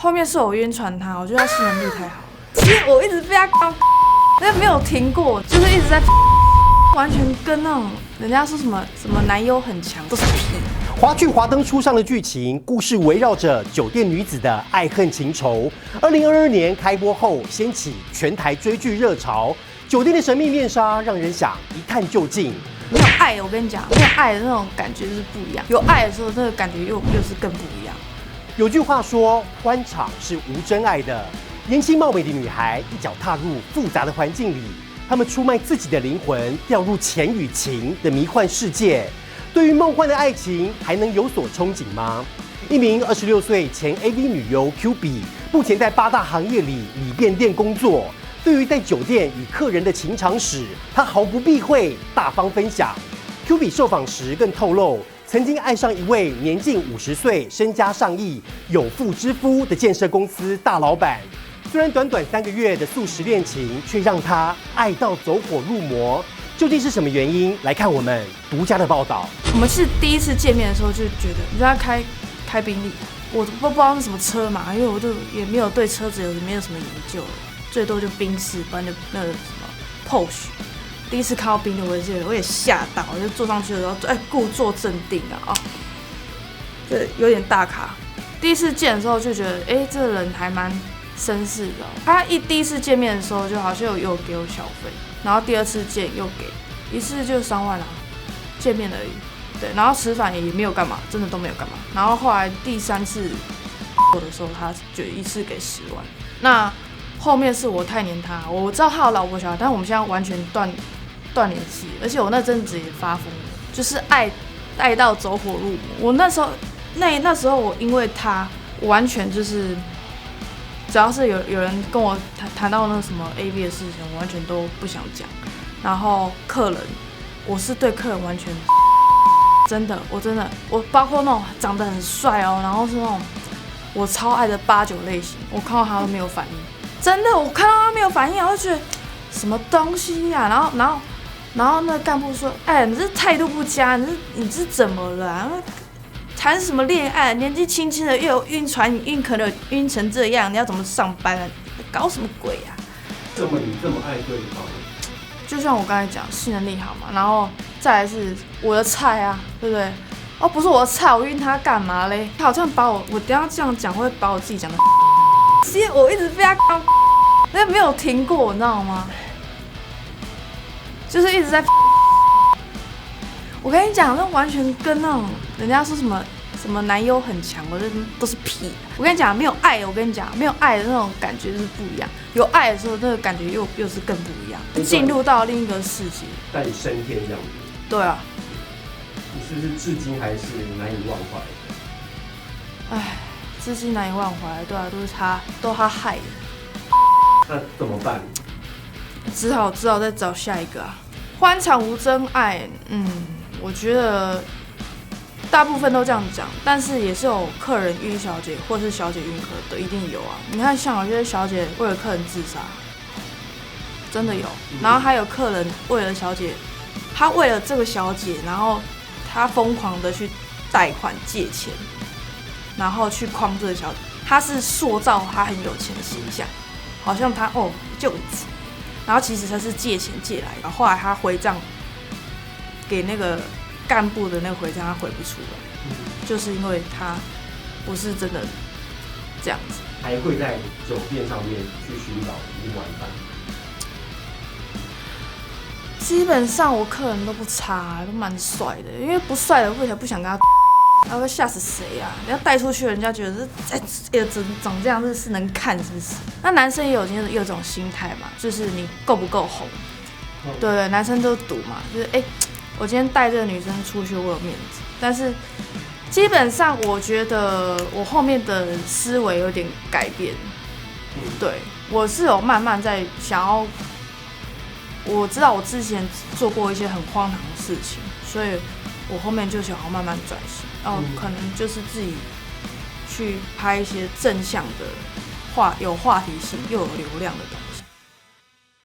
后面是我晕船他，我觉得他吸引力太好了。其实我一直被他搞，但没有停过，就是一直在，完全跟那种人家说什么男优很强都是屁。华剧《华灯初上》的剧情故事围绕着酒店女子的爱恨情仇。2022年开播后，掀起全台追剧热潮。酒店的神秘面纱让人想一探究竟。没有爱，我跟你讲，没有爱的那种感觉就是不一样。有爱的时候，那个感觉又是更不一样。有句话说，欢场是无真爱的。年轻貌美的女孩一脚踏入复杂的环境里，她们出卖自己的灵魂，掉入钱与情的迷幻世界。对于梦幻的爱情，还能有所憧憬吗？一名26岁前 AV 女优 Q B， 目前在8大行业里理便店工作。对于在酒店与客人的情场史，她毫不避讳，大方分享。Q B 受访时更透露，曾经爱上一位年近50岁、身家上亿、有妇之夫的建设公司大老板。虽然短短3个月的速食恋情，却让她爱到走火入魔。究竟是什么原因？来看我们独家的报道。我们是第一次见面的时候就觉得，你知道开宾利，我不知道是什么车嘛，因为我就也没有对车子没有什么研究，最多就宾士，不然就那个什么 Porsche。第一次看到宾利，我也吓到，我就坐上去的时候，故作镇定啊，这有点大咖。第一次见的时候就觉得，这个人还蛮绅士的哦。他第一次见面的时候就好像有给我小费，然后第二次见又给，一次就3万啊，见面而已。对，然后吃饭也没有干嘛，真的都没有干嘛。然后后来第3次的时候，他就一次给10万。那后面是我太黏他，我知道他有老婆小孩，但我们现在完全断联系，而且我那阵子也发疯了，就是爱到走火入魔。我那时候我因为他，我完全就是只要是有人跟我谈到那什么 AV 的事情，我完全都不想讲。然后客人，我是对客人完全我包括那种长得很帅哦，然后是那种我超爱的8、9类型，我看到他都没有反应，真的，我看到他没有反应，我就觉得什么东西呀、然后那个干部说，你这态度不佳，你这怎么了、啊？谈什么恋爱？年纪轻轻的又有晕船，可能晕成这样，你要怎么上班啊？搞什么鬼啊？你这么爱对方？就像我刚才讲，性能力好嘛，然后再来是我的菜啊，对不对？哦，不是我的菜，我晕他干嘛嘞？他好像我等一下这样讲会把我自己讲的，其实我一直被他搞，但没有停过，你知道吗？就是一直在。我跟你讲，那完全跟那种人家说什么男优很强，我觉得都是屁。我跟你讲，没有爱，我跟你讲，没有爱的那种感觉就是不一样。有爱的时候，那个感觉又是更不一样，进入到另一个世界，带你升天这样子。对啊。你是不是至今还是难以忘怀？至今难以忘怀，对啊，都他害的。那怎么办？只好再找下一个啊。欢场无真爱，我觉得大部分都这样讲，但是也是有客人晕小姐，或是小姐晕客的，一定有啊。你看，像有些小姐为了客人自杀，真的有。然后还有客人为了小姐，他为了这个小姐，然后他疯狂的去贷款借钱，然后去诓这个小姐。他是塑造他很有钱的形象，好像他救急。然后其实他是借钱借来的，然后后来他回账给那个干部的那个回账，他回不出来，就是因为他不是真的这样子。还会在酒店上面去寻找另外一半？基本上我客人都不差，都蛮帅的，因为不帅的我才不想跟他。他会吓死谁啊？人家带出去，人家觉得长这样是能看是不是？那男生也有这种心态嘛，就是你够不够红？对，男生都赌嘛，就是我今天带这个女生出去，我有面子。但是基本上我觉得我后面的思维有点改变。对，我是有慢慢在想要，我知道我之前做过一些很荒唐的事情，所以我后面就想要慢慢转型。可能就是自己去拍一些正向的有话题性又有流量的东西。